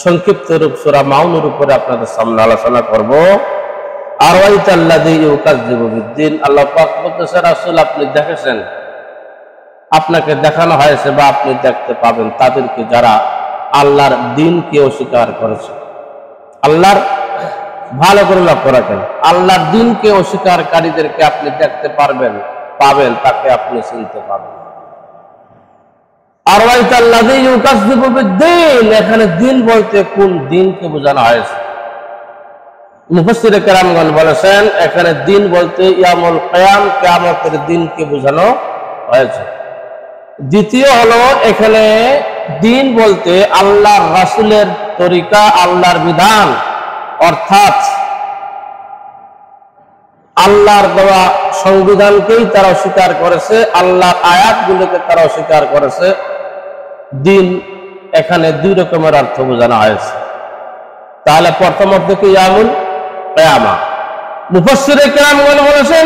সংক্ষিপ্ত রূপ সূরা মাউনের উপরে আপনাদের সামনে আলোচনা করব। আরাইতাল্লাযী ইউকাযযিবু বিদ্দীন। আল্লাহ পাক বলতেছে, রাসূল আপনি দেখেছেন, আপনাকে দেখানো হয়েছে বা আপনি দেখতে পাবেন তাদেরকে যারা আল্লাহর দ্বীনকে অস্বীকার করেছে। আল্লাহর, ভালো করে লক্ষ্য রাখেন, আল্লাহর দ্বীনকে অস্বীকারীদেরকে আপনি দেখতে পাবেন, তাকে আপনি চিনতে পাবেন। আরাইতাল্লাযী ইউকাযযিবু বিদ্দীন, এখানে দ্বীন বলতে কোন দ্বীনকে বোঝানো হয়েছে? মুফাসসিরে কেরামগণ বলেছেন এখানে দ্বীন বলতে ইয়ামুল কিয়াম, কিয়ামতের দিনকে বোঝানো হয়েছে। দ্বিতীয় হলো এখানে দ্বীন বলতে আল্লাহর রাসূলের তরিকা, আল্লাহর বিধান, অর্থাৎ আল্লাহর দেওয়া সংবিধানকেই তারা অস্বীকার করেছে, আল্লাহর আয়াতগুলোকে তারা অস্বীকার করেছে। দ্বীন এখানে দুই রকমের অর্থ বোঝানো হয়েছে। তাহলে প্রথম অর্থ কি? ইয়ামুল কিয়ামা। মুফাসসিরে কেরামগণ বলেছেন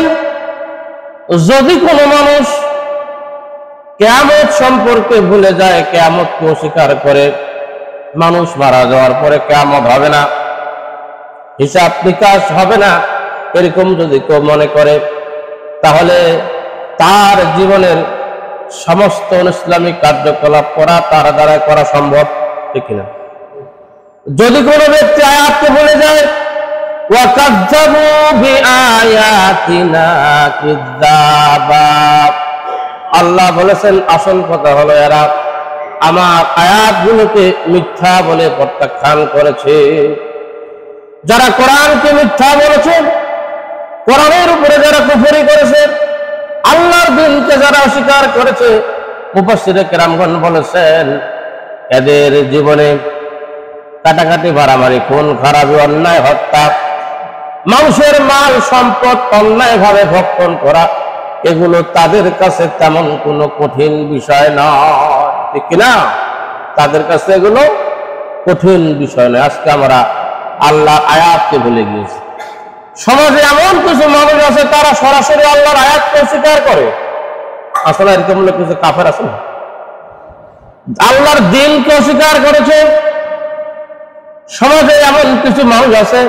যদি কোনো মানুষ কিয়ামত সম্পর্কে ভুলে যায়, কিয়ামতকে অস্বীকার করে, মানুষ মারা যাওয়ার পরে কিয়ামত হবে না, হিসাব নিকাশ হবে না, এরকম যদি কেউ মনে করে, তাহলে তার জীবনের সমস্ত ইসলামিক কার্যকলাপ করা তার দ্বারা করা সম্ভব, ঠিক না? যদি কোনো ব্যক্তি আয়াতকে ভুলে যায়, ওয়াকাযযাবু বিআয়াতিনা কিযাবা, আল্লাহ বলেছেন আসল কথা হলো এরা আমার আয়াতগুলোকে মিথ্যা বলে প্রত্যাখ্যান করেছে। যারা কোরআনকে মিথ্যা বলেছে, কোরআনের উপরে যারা কুফরি করেছে, আল্লাহর দ্বীনকে যারা অস্বীকার করেছে, মুফাসসিরে কেরামগণ বলেছেন এদের জীবনে কাটাকাটি, মারামারি, খুন খারাপি, অন্যায়, হত্যা, মানুষের মাল সম্পদ অন্যায়ভাবে ভক্ষণ করা, এগুলো তাদের কাছে তেমন কোনো কঠিন বিষয় নয়, ঠিক কিনা? তাদের কাছে এগুলো কঠিন বিষয় নয়। আজকে আমরা আল্লাহর আয়াতকে ভুলে গিয়েছি। সমাজে এমন কিছু মানুষ আছে তারা সরাসরি আল্লাহর আয়াতকে অস্বীকার করে। আসলে এরকম লোক কিছু কাফের আছে না, আল্লাহর দ্বীনকে অস্বীকার করেছে। সমাজে এমন কিছু মানুষ আছে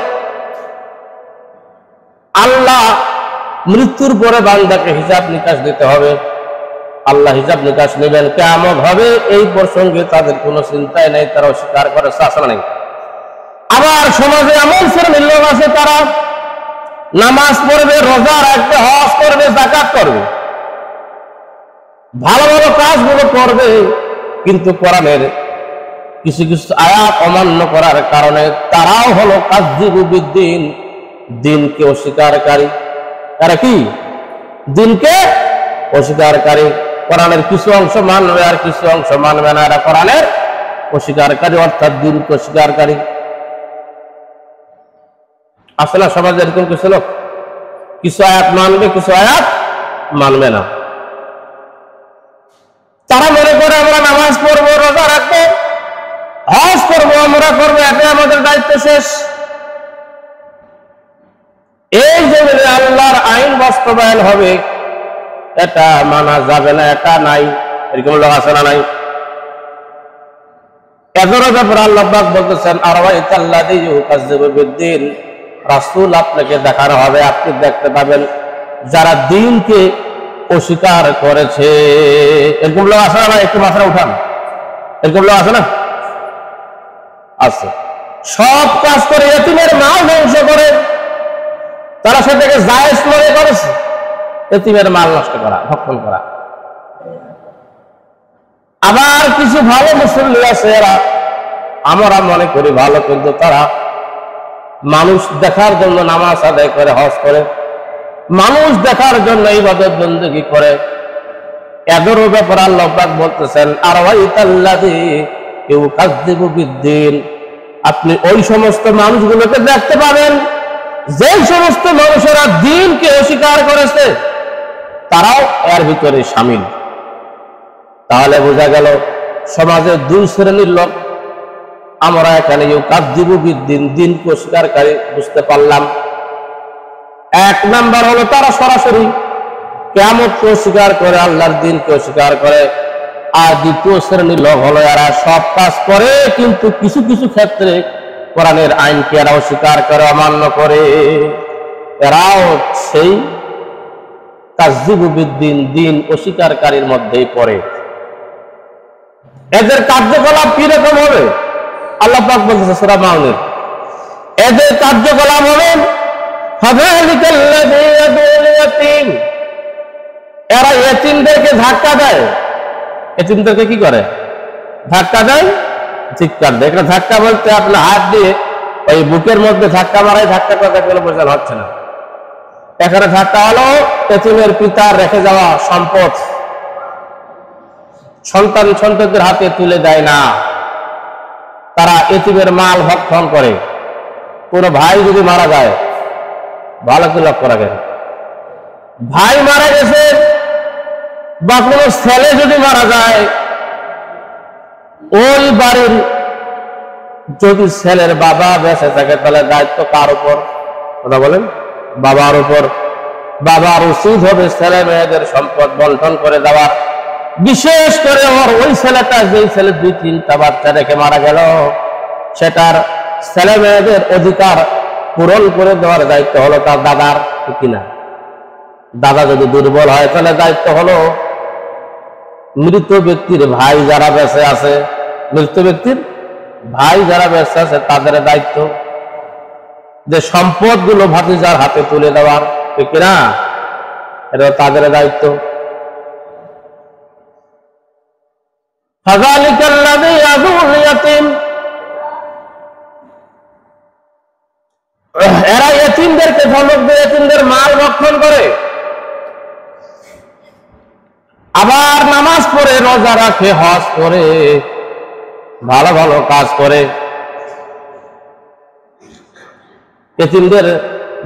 আল্লাহ মৃত্যুর পরে বান্দাকে হিসাব নিকাশ দিতে হবে, আল্লাহ হিসাব নিকাশ নেবেন, কিয়ামত হবে, এই প্রসঙ্গে তাদের কোনো চিন্তাই নেই, তারা অস্বীকার করে, আসলে নেই। আবার সমাজে এমন শ্রেণীর লোক আছে তারা নামাজ পড়বে, রোজা রাখবে, হজ করবে, যাকাত করবে, ভালো ভালো কাজগুলো করবে, কিন্তু কোরআনের কিছু কিছু আয়াত অমান্য করার কারণে তারাও হলো কাযযিবু বিদ্দীন, দ্বীনকে অস্বীকারী। এরা কি? দ্বীনকে অস্বীকারী। কোরআনের কিছু অংশ মানবে আর কিছু অংশ মানবে না, এরা কোরআনের অস্বীকারী, অর্থাৎ দ্বীনকে অস্বীকারী। আসলে সমাজে এরকম কিছু লোক কিছু আয়াত মানবে, কিছু আয়াত মানবে না। তারা মনে করে আমরা নামাজ পড়বো, রোজা রাখবো, হজ করবো, আমরা করবো, এটাই আমাদের দায়িত্ব, শেষ। এই জমিনে আল্লাহর আইন বাস্তবায়ন হবে, এটা মানা যাবে না, এটা নাই। এরকম লোক আছে না নাই? এদের ব্যাপারে আল্লাহ পাক বলতেছেন আরাইতাল্লাযী ইউকাযযিবু বিদ্দীন, রাসূল আপনাকে দেখানো হবে, আপনি দেখতে পাবেন যারা দ্বীনকে অস্বীকার করেছে। এরকম লোক আছে না? একটু মাথায় উঠান, এরকম লোক আছে না? আছে। সব কাজ করে, এতিমের মাল ধ্বংস করে, তারা সেটাকে জায়েজ মনে করেছে, এতিমের মাল নষ্ট করা, ভক্ষণ করা। আবার কিছু ভালো মুসল্লি আছে, এরা আমরা মনে করি ভালো, কিন্তু তারা মানুষ দেখার জন্য নামাজ আদায় করে, হজ করে, মানুষ দেখার জন্য ইবাদত বন্দেগী করে। এদেরও ব্যাপারে আল্লাহ পাক বলতেছেন আরাইতাল্লাযী ইউকাযযিবু বিদ্দীন, আপনি ওই সমস্ত মানুষগুলোকে দেখতে পাবেন যে সমস্ত মানুষেরা দ্বীনকে অস্বীকার করেছে, তারাও এর ভিতরে শামিল। তাহলে বোঝা গেল সমাজে দুই শ্রেণীর লোক আমরা এখানে ইউকাযযিবু বিদ্দীন, দ্বীনকে অস্বীকারী বুঝতে পারলাম। এক নাম্বার হলো তারা সরাসরি কিয়ামতকে অস্বীকার করে, আল্লাহর দ্বীনকে অস্বীকার করে, আর দ্বিতীয় শ্রেণীর লোক হলো এরা সব কাজ করে কিন্তু কিছু কিছু ক্ষেত্রে কোরআনের আইনকে এরা অস্বীকার করে, অমান্য করে। এরাও সেই কাযযিবুবিদ্দিন, দিন অস্বীকারীর মধ্যেই পড়ে। এদের কার্যকলাপ কি রকম হবে? আল্লাহ পাক বলতেছে সূরা মাউনের, এদের কার্যকলাপ হবে ফাযালিকাল্লাযী ইয়াদুল ইয়াতীম, এরা ইতিমদেরকে ধাক্কা দেয়। ইতিমদেরকে কি করে? ধাক্কা দেয়, চিৎকার দেয়। এখানে ধাক্কা বলতে আপনার হাত দিয়ে ওই বুকের মধ্যে ধাক্কা মারাই ধাক্কা কথা গেলে বোঝানো হচ্ছে না। এখানে ধাক্কা হলো ইতিমের পিতার রেখে যাওয়া সম্পদ সন্তানদের হাতে তুলে দেয় না, তারা ইতিমের মাল ভক্ষণ করে। কোন ভাই যদি মারা যায়, ভালো করে লক্ষ্য রাখেন, ভাই মারা গেছে বা কোন ছেলে যদি মারা যায়, ওই বাড়ির যদি ছেলের বাবা বেঁচে থাকে তাহলে দায়িত্ব কার উপর? কথা বলেন, বাবার উপর। বাবার উচিত হবে ছেলে মেয়েদের সম্পদ বন্টন করে দেওয়ার। বিশেষ করে ওই ছেলেটা, যেই ছেলে 2-3টা বাচ্চা রেখে মারা গেল, সেটার ছেলে মেয়েদের অধিকার পূরণ করে দেওয়ার দায়িত্ব হলো তার দাদার, কিনা? দাদা যদি দুর্বল হয় তাহলে দায়িত্ব হলো মৃত ব্যক্তির ভাই যারা বেঁচে আছে, মৃত ব্যক্তির ভাই যারা বেঁচে আছে তাদের দায়িত্ব যে সম্পদ গুলো ভাতিজার হাতে তুলে দেওয়ার, কিনা? এটা তাদের দায়িত্ব। ফাযালিকাল্লাযী ইয়াদুল ইয়াতীম, এরা ইতিমদেরকে ধমক দিয়ে ইতিমদের মাল ভক্ষণ করে, আবার নামাজ পড়ে, রোজা রাখে, হজ করে, ভালো ভালো কাজ করে, ইতিমদের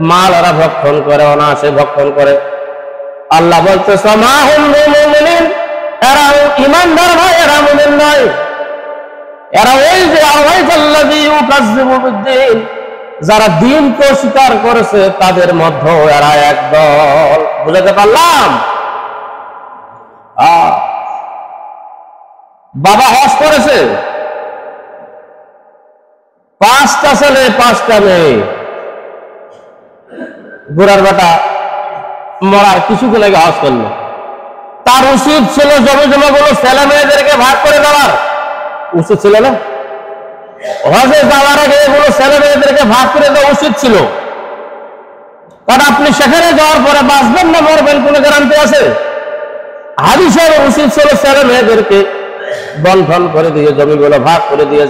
মাল এরা ভক্ষণ করে, অনায়াসে ভক্ষণ করে। আল্লাহ বলতেছে মা হুম বিমুমিনিন, এরা ঈমানদার ভাই, এরা মুমিন নয়। এরা ওই যে আওয়াইজাল্লাযী ইউকাযযিবু বিদ্দীন, যারা দিনকে অস্বীকার করেছে তাদের মধ্যে এরা একদল। বুঝাতে পারলাম? বাবা হজ করেছে, 5টা ছেলে 5টা মেয়ে, গোড়ার বেটা মরার কিছুদিন আগে হজ করলো। তার উচিত ছিল জমি জমা গুলো ছেলে মেয়েদেরকে ভাগ করে দেওয়ার, উচিত ছিল না? হজে যাওয়ার আগে এগুলো ছেলে মেয়েদেরকে ভাগ করে দেওয়া উচিত ছিল। কারণ আপনি সেখানে যাওয়ার পরে বাঁচবেন না মরবেন কোন গ্যারান্টি আছে? হাদিসের উচিত ছিল ছেলে মেয়েদেরকে বন্টন করে দিয়ে জমিগুলো ভাগ করে দিয়ে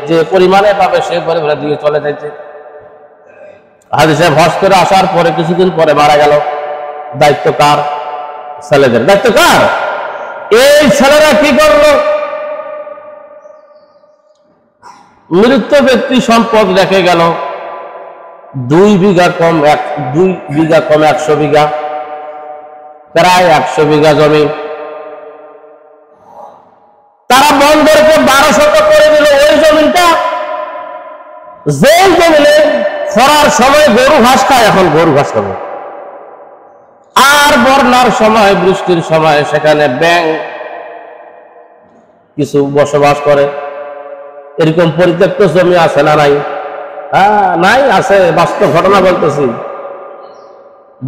যে পরিমাণে পাবে সেই পরিমাণে দিয়ে চলে যাইছে। হাদিসে হজ করে আসার পরে কিছুদিন পরে মারা গেল, দায়িত্ব কার? ছেলেদের। দায়িত্ব কার? এই ছেলেরা কি করলো? মৃত ব্যক্তি সম্পদ রেখে গেল 2 বিঘা কম 100 বিঘা, প্রায় 100 বিঘা জমি। তারা বন্দরকে 1200 করে দিল। ওই জমিটা, যে জমিনে খরার সময় গরু ঘাস খায়, এখন গরু ঘাস খাবে, আর বন্যার সময় বৃষ্টির সময় সেখানে ব্যাঙ কিছু বসবাস করে। এরকম পরিত্যক্ত জমি আছে না নাই? হ্যাঁ, নাই, আছে, বাস্তব ঘটনা বলতেছি।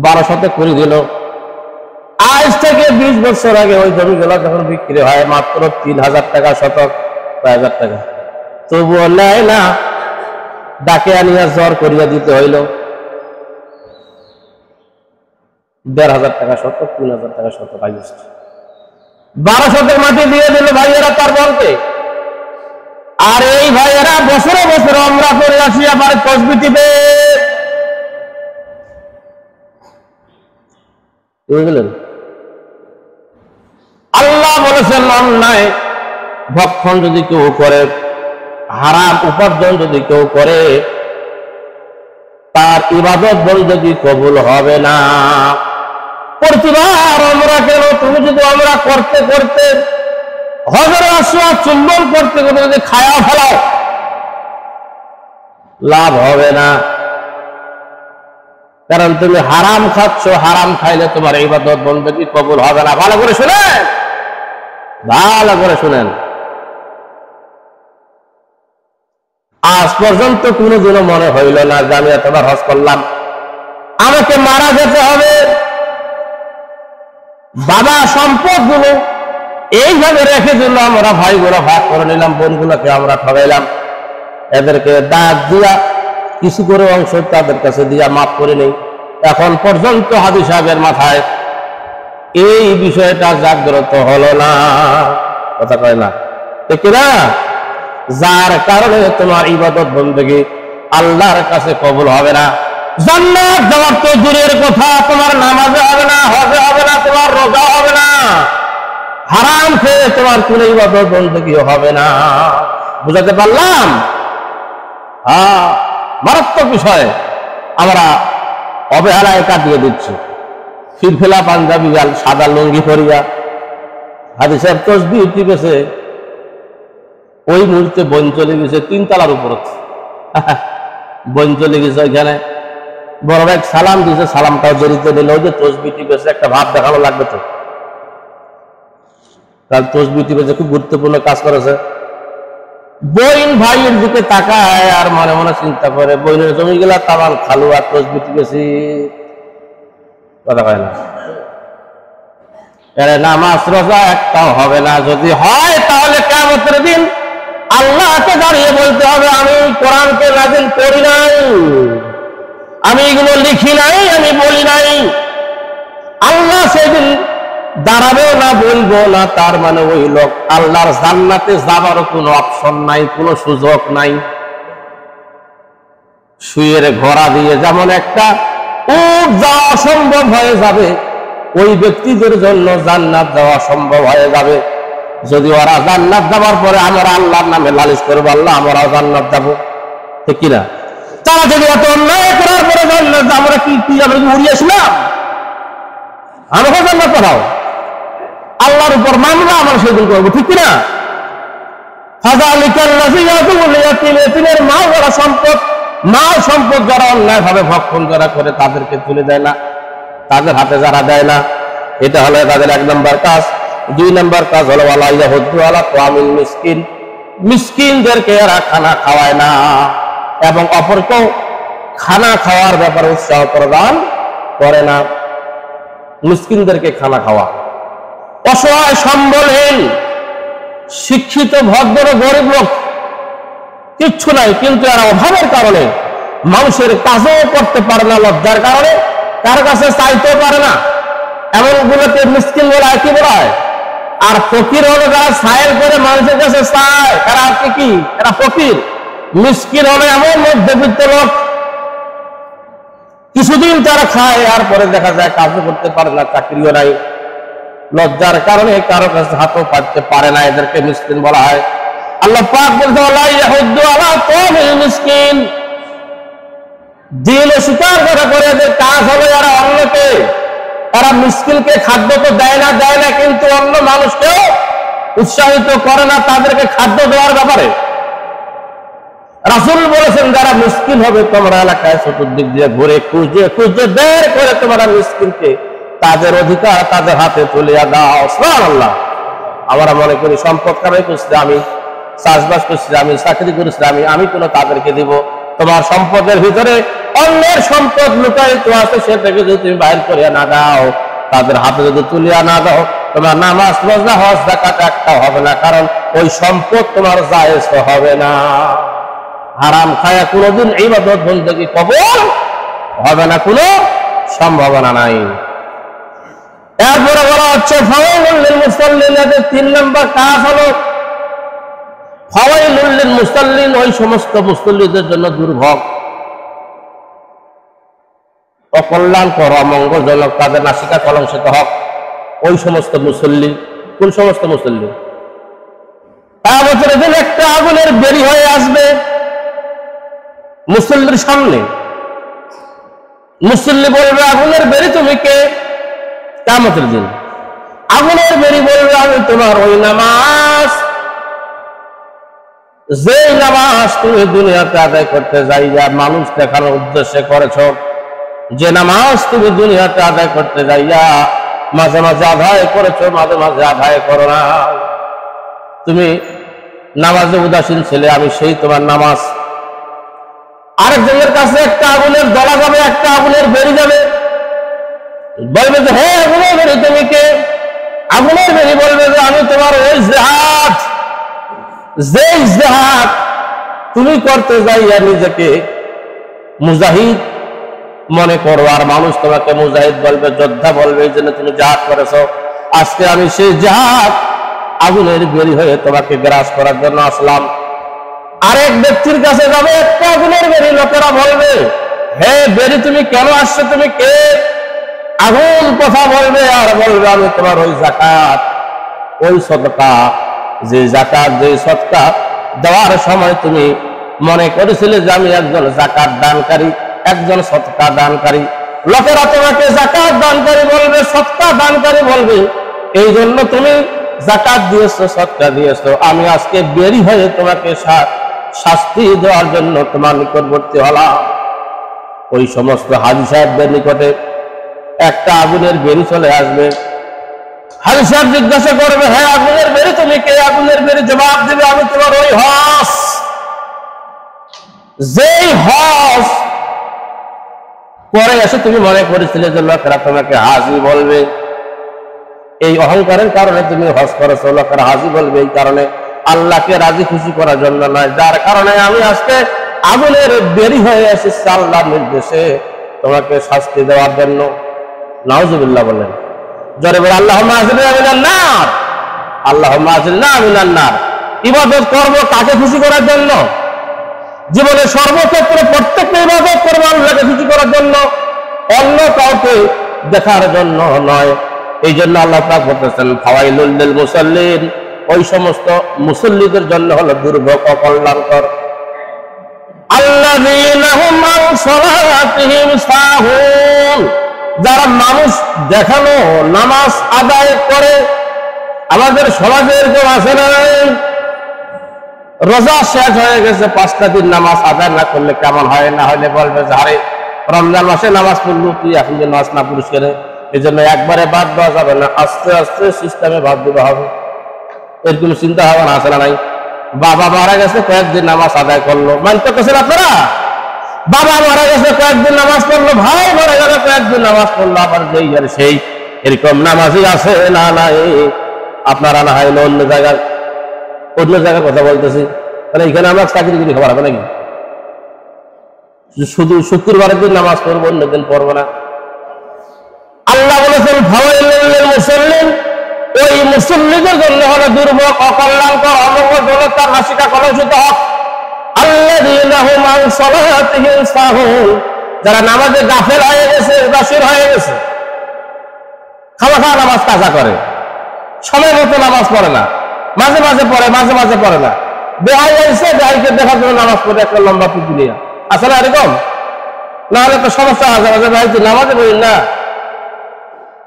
1200 করে দিল। আজ থেকে 20 বছর আগে ওই জমিগুলো যখন বিক্রি হয় মাত্র 3000 টাকা শতক, 1000 টাকা, তবুও নেয় না। ডাকে আনিয়া জ্বর করিয়া দিতে হইল 1500 টাকা শতক, 3000 টাকা শতক। 1200 মাটি দিয়ে দিল ভাইয়েরা তার বলকে। আর এই ভাইয়েরা বছরে বছরে আমরা করে আসি, আবার তসবিহ টিপে। বুঝলেন? আল্লাহ বলেছেন অন্যায় ভক্ষণ যদি কেউ করে, হারাম উপার্জন যদি কেউ করে, তার ইবাদত বন্দেগী কবুল হবে না। প্রতিবার আমরা কেন, তুমি যদি আমরা করতে করতে হজরে আসওয়াদ চুম্বন করতে করতে যদি খায়া ফেলাও, লাভ হবে না। কারণ তুমি হারাম খাচ্ছ, হারাম খাইলে তোমার ইবাদত বন্দেগী কবুল হবে না। ভালো করে শুনে, ভালো করে শুনেন, আজ পর্যন্ত কোনোদিনও মনে হইল না যে আমি এতবার হজ করলাম, আমাকে মারা যেতে হবে, বাবা সম্পদ গুলো এইভাবে রেখে দিল, আমরা ভাইগুলো ভাগ করে নিলাম, বোনগুলোকে আমরা ঠগাইলাম, এদেরকে দাঁত দিয়া কিছু করে অংশ তাদের কাছে দিয়া মাফ করে নেই। এখন পর্যন্ত হাজী সাহেবের মাথায় এই বিষয়টা জাগ্রত হলো না, কথা কয় না, ঠিক না? যার কারণে তোমার ইবাদত বন্দেগী আল্লাহর কাছে কবুল হবে না। জান্নাত যাওয়ার তো দূরের কথা, তোমার নামাজে হবে না, হজে হবে না, তোমার রোজা হবে না, হারাম খেয়ে তোমার কোনো ইবাদত বন্দেগী হবে না। বুঝাতে পারলাম? হ্যাঁ, মারাত্মক বিষয় আমরা অবহেলায় কাটিয়ে দিচ্ছি। ফিরফিলা পাঞ্জাবি আর সাদা লুঙ্গি পরিয়া হাজী সাহেব তসবিহ টিপেছে, ওই মুহূর্তে বন চলে গেছে 3 তলার উপর, বন চলে গেছে ওইখানে, বড় ভাই সালাম দিয়েছে, সালামটাও দেরিতে দিল, ওই যে তসবিহ টিপেছে, একটা ভাব দেখানো লাগবে তো, তার তসবিহ টিপেছে, খুব গুরুত্বপূর্ণ কাজ করেছে। বইন ভাইয়ের দিকে তাকায় আর মনে মনে চিন্তা করে, বইনের জমি গেলা তামান খালু আর তসবিহ টিপেছি, কথা কয় না, নামাজ রোজা একটাও হবে না। যদি হয় তাহলে কিয়ামতের দিন আল্লাহকে দাঁড়িয়ে বলতে হবে, আমি কোরআনকে নাযিল করি নাই, আমি এগুলো লিখি নাই, আমি বলি নাই। আল্লাহ সেদিন দাঁড়াবেও না, বলবো না, তার মানে ওই লোক আল্লাহর জান্নাতে যাবারও কোনো অপশন নাই, কোনো সুযোগ নাই। শুয়ের ঘোড়া দিয়ে যেমন একটা উট যাওয়া অসম্ভব হয়ে যাবে, ওই ব্যক্তিদের জন্য জান্নাত যাওয়া সম্ভব হয়ে যাবে। যদি ওরা জান্নাত যাওয়ার পরে আমরা আল্লাহর নামে লালিশ করবো, আল্লাহ আমরাও জান্নাত যাবো, ঠিক কিনা? তারা যদি এত অন্যায় করার পরে জান্নাত, আমরা কি আমরা কি উড়িয়েছিলাম? আমাকে জান্নাত পাঠাও, আল্লাহর উপর মামলা আমরা সেদিন করবো, ঠিক কিনা? সম্পদ, মাল সম্পদ যারা অন্যায় ভাবে ভক্ষণ যারা করে তাদেরকে তুলে দেয় না, তাদের হাতে যারা দেয় না, এটা হলো তাদের 1 নম্বর কাজ। 2 নম্বর কাজ হলো মিসকিন, মিসকিনদেরকে এরা খানা খাওয়ায় না এবং অপরকেও খানা খাওয়ার ব্যাপারে উৎসাহ প্রদান করে না। মিসকিনদেরকে খানা খাওয়া, অসহায় সম্বলহীন শিক্ষিত ভদ্র গরিব লোক কিচ্ছু নাই, কিন্তু এরা অভাবের কারণে মানুষের কাজও করতে পারে না, লজ্জার কারণে কার কাছে চাইতেও পারে না, এমন গুলোকে মিসকিন বলা হয়, কি বলা হয়? আর ফকির হলো যারা সায়েল করে মানুষের কাছে চায়, তারা কি এরা ফকির। মিসকিন হলো এমন মধ্যবিত্ত লোক, কিছুদিন তারা খায় আর পরে দেখা যায় কাজও করতে পারে না, চাকরিও নাই, লজ্জার কারণে কারো কাছে হাতও পাততে পারে না, এদেরকে মিসকিন বলা হয়। আল্লাহ পাক বলতে মিসকিন, দিন স্বীকার করে এদের কাজ হলো এরা অন্যকে, এরা মিসকিনকে খাদ্য তো দেয় না, কিন্তু অন্য মানুষকেও উৎসাহিত করে না তাদেরকে খাদ্য দেওয়ার ব্যাপারে। রাসূল বলেছেন, যারা মিসকিন হবে তোমরা এলাকায় চতুর্দিক দিয়ে ঘুরে খুঁজে বের করে তোমরা মিসকিনকে তাদের অধিকার তাদের হাতে তুলে দাও। সুবহানাল্লাহ। আমরা মনে করি সম্পদ কামাই করছি আমি, চাষবাস করছি আমি, চাকরি করেছি আমি কোনো তাদেরকে দিব। তোমার সম্পদের ভিতরে অন্যের সম্পদ লুকায়িত আছে, সেটাকে যদি তুমি বাইর করে না দাও, তাদের হাতে যদি তুলিয়া না দাও, তোমার নামাজ রোজা হজ যাকাত একটাও হবে না, কারণ ওই সম্পদ তোমার জায়েজ হবে না। হারাম খায়া কোনোদিন ইবাদত বন্দেগী কবুল হবে না, কোনো সম্ভাবনা নাই। এরপরে বলা হচ্ছে ফাওয়াইলুল লিল মুসাল্লিন, 3 নম্বর কাজ হলো ফাওয়াইলুল লিল মুসাল্লিন, ওই সমস্ত মুসল্লিদের জন্য দুর্ভোগ, অকল্যাণকর, অমঙ্গলজনক, তাদের নাসিকা কলঙ্কিত হক ওই সমস্ত মুসল্লি। কোন সমস্ত মুসল্লি? বছরের দিন একটা আগুনের বেরি হয়ে আসবে মুসল্লির সামনে, মুসল্লি বলবে আগুনের বেরি তুমি কে? কিয়ামতের দিন আগুনের বেরি বলবে আমি তোমার ওই নামাজ, যে নামাজ তুমি দুনিয়াতে আদায় করতে যাইয়া মানুষ দেখানোর উদ্দেশ্যে করেছ, যে নামাজ তুমি দুনিয়াতে আদায় করতে যাইয়া মাঝে মাঝে আদায় করেছো, মাঝে মাঝে আদায় করো না। তুমি নামাজে উদাসীন ছেলে, আমি সেই তোমার নামাজ। আরেকজনের কাছে একটা আগুনের দলা যাবে, একটা আগুনের বেরি যাবে, বলবে যে হে আগুনের বেরি তুমি কে? আগুনের বেরি বলবে যে আমি তোমার ওই জিহাদ, যে জিহাদ তুমি করতে যাইয়া নিজেকে মুজাহিদ মনে করো, আর মানুষ তোমাকে মুজাহিদ বলবে, যোদ্ধা বলবে, এই জন্য তুমি জিহাদ করেছ। আজকে আমি সেই জিহাদ আগুনের বেরি হয়ে তোমাকে গ্রাস করার জন্য আসলাম। আরেক ব্যক্তির কাছে যাবে একটা আগুনের বেরি, লোকেরা বলবে হে বেরি তুমি কেন আসছো, তুমি কে? আগুন কথা বলবে আর বলবে আমি তোমার ওই যাকাত, ওই সদকা, যে যাকাত, যে সদকা দেওয়ার সময় তুমি মনে করেছিলে যে আমি একজন যাকাত দানকারী, একজন সদকা দানকারী। লোকেরা তোমাকে যাকাত দানকারী বলবে, সদকা দানকারী বলবে, এই জন্য তুমি যাকাত দিয়েছো, সদকা দিয়েছো। আমি আজকে বেরি হয়ে তোমাকে শাস্তি দেওয়ার জন্য তোমার নিকটবর্তী হলাম। ওই সমস্ত হাজী সাহেবদের নিকটে একটা আগুনের বেরি চলে আসবে। হাজী সাহেব জিজ্ঞাসা করবে হ্যাঁ আগুনের বেরি তুমি কে? আগুনের বেরি জবাব দেবে আমি তোমার ওই হস, যেই হস পরে এসে তুমি মনে করেছিলে যে লোকেরা তোমাকে হাজী বলবে, এই অহংকারের কারণে তুমি হজ করেছো, লোকেরা হাজী বলবে এই কারণে, আল্লাহকে রাজি খুশি করার জন্য নয়। যার কারণে আমি আজকে আগুনের বেরি হয়ে এসেছি আল্লাহর নির্দেশে তোমাকে শাস্তি দেওয়ার জন্য। নাউজুবিল্লাহ বলেন, জোরে বলে আল্লাহুম্মা আজরিনা মিনান নার, আল্লাহুম্মা আজরিনা মিনান নার। ইবাদত করব কাকে খুশি করার জন্য? জীবনে সর্বক্ষেত্রে প্রত্যেকটা ইবাদত করবো আল্লাহকে খুশি করার জন্য, অন্য কাউকে দেখার জন্য নয়। এই জন্য আল্লাহ পাক বলতেছেন ফাওয়াইলুল লিল মুসাল্লিন, ওই সমস্ত মুসল্লিদের জন্য হলো দুর্ভোগ, অকল্যাণকর। আল্লাযীনা হুম আন সালাতিহিম সাহুন, যারা মানুষ দেখানো নামাজ আদায় করে। আমাদের সমাজে এরকম আছে না? রোজা শেষ হয়ে গেছে, 5টা দিন নামাজ আদায় না করলে কেমন হয়? না হলে বলবে যে আরে রমজান মাসে নামাজ পড়লো, তুই এখন যে নামাজ না পড়িস কেন? এই জন্য একবারে বাদ দেওয়া যাবে না, আস্তে আস্তে সিস্টেমে বাদ দেওয়া হবে। এরকম চিন্তা ভাবনা আছে না নাই? বাবা মারা গেছে কয়েকদিন নামাজ আদায় করলো, মানতে গেছেন আপনারা? বাবা মারা গেছে কয়েকদিন নামাজ পড়লো, ভাই মারা গেছে কয়েকদিন নামাজ পড়লো, আবার যেই আর সেই, এরকম নামাজই আছে না নাই? আপনারা না হয় অন্য জায়গায় কথা বলতেছি, তাহলে এখানে আমরা চাকরি করে খাবার হবে নাকি? শুধু শুক্রবারের দিন নামাজ পড়বো, অন্য দিন পড়বো না? আল্লাহ বলেছেন ফাওয়াইলুল লিল মুসাল্লিন, ওই মুসল্লিদের জন্য হলো দুর্ভোগ, অকল্যাণকর, অমঙ্গল, দৌলতার নাসিকা কলঙ্কিত হক। আল্লাযীনা হুম আন সালাতিহিম সাহুন, যারা নামাজে গাফেল হয়ে গেছে, উদাসীন হয়ে গেছে, খামাখা নামাজ কাজা করে, সময় মতো নামাজ পড়ে না, মাঝে মাঝে পড়ে, মাঝে মাঝে পড়ে না। বেহাই এসে বেহাইকে দেখার জন্য নামাজ পড়ে একটা লম্বা টুপি নিয়ে আসে না? এরকম না হলে তো সমস্যা আছে, মাঝে ভাই তুই নামাজে পড়ি না।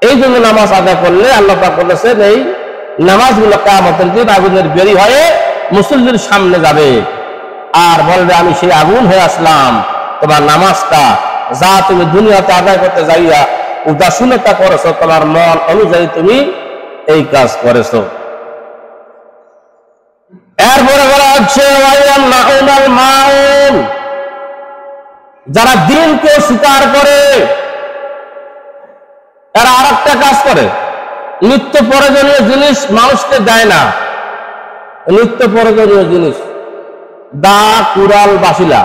এই জন্য নামাজ আদায় করলে আল্লাহ পাক বলেছেন এই নামাজগুলো কিয়ামতের দিন আগুনের বেরি হয়ে মুসল্লির সামনে যাবে আর বলবে আমি সেই আগুন হয়ে আসলাম। তোমার নামাজটা যা তুমি দুনিয়াতে আদায় করতে যাইয়া উদাসীনতা করেছো, তোমার মন অনুযায়ী তুমি এই কাজ করেছো। এরপরে বলা হচ্ছে যারা দিনকে স্বীকার করে, এরা আর একটা কাজ করে, নিত্য প্রয়োজনীয় জিনিস মানুষকে দেয় না। নিত্য প্রয়োজনীয় জিনিস, দা, কুড়াল, বাসিলা,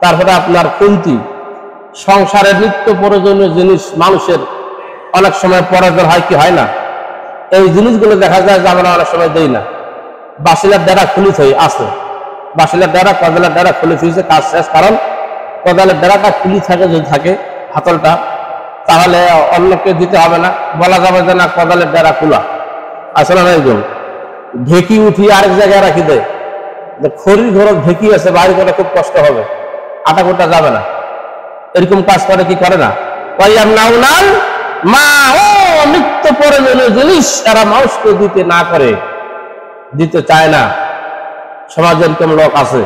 তারপরে আপনার খুন্তি, সংসারের নিত্য প্রয়োজনীয় জিনিস মানুষের অনেক সময় প্রয়োজন হয় কি হয় না? এই জিনিসগুলো দেখা যায় যে আমরা অনেক সময় দেই না। বাসিলার দ্বারা খুলি থই আছে, বাসিলার দ্বারা কোদালের দ্বারা খুলি থইছে, কাজ শেষ। কারণ কোদালের দ্বারাটা খুলি থাকে, যদি থাকে হাতলটা, তাহলে অন্যকে দিতে হবে না, বলা যাবে যে না কোদালের দ্বারা খোলা আসলে না। একদম ঢেকি উঠিয়ে আরেক জায়গায় রাখি দেয়, খড়ির ঘর ঢেকি আছে, বাইরে করে খুব কষ্ট হবে, আটা কোটা যাবে না। এরকম কাজ করে কি করে না? নিত্য প্রয়োজনীয় জিনিস তারা মানুষকে দিতে না করে, দিতে চায় না। সমাজে এরকম লোক আছে।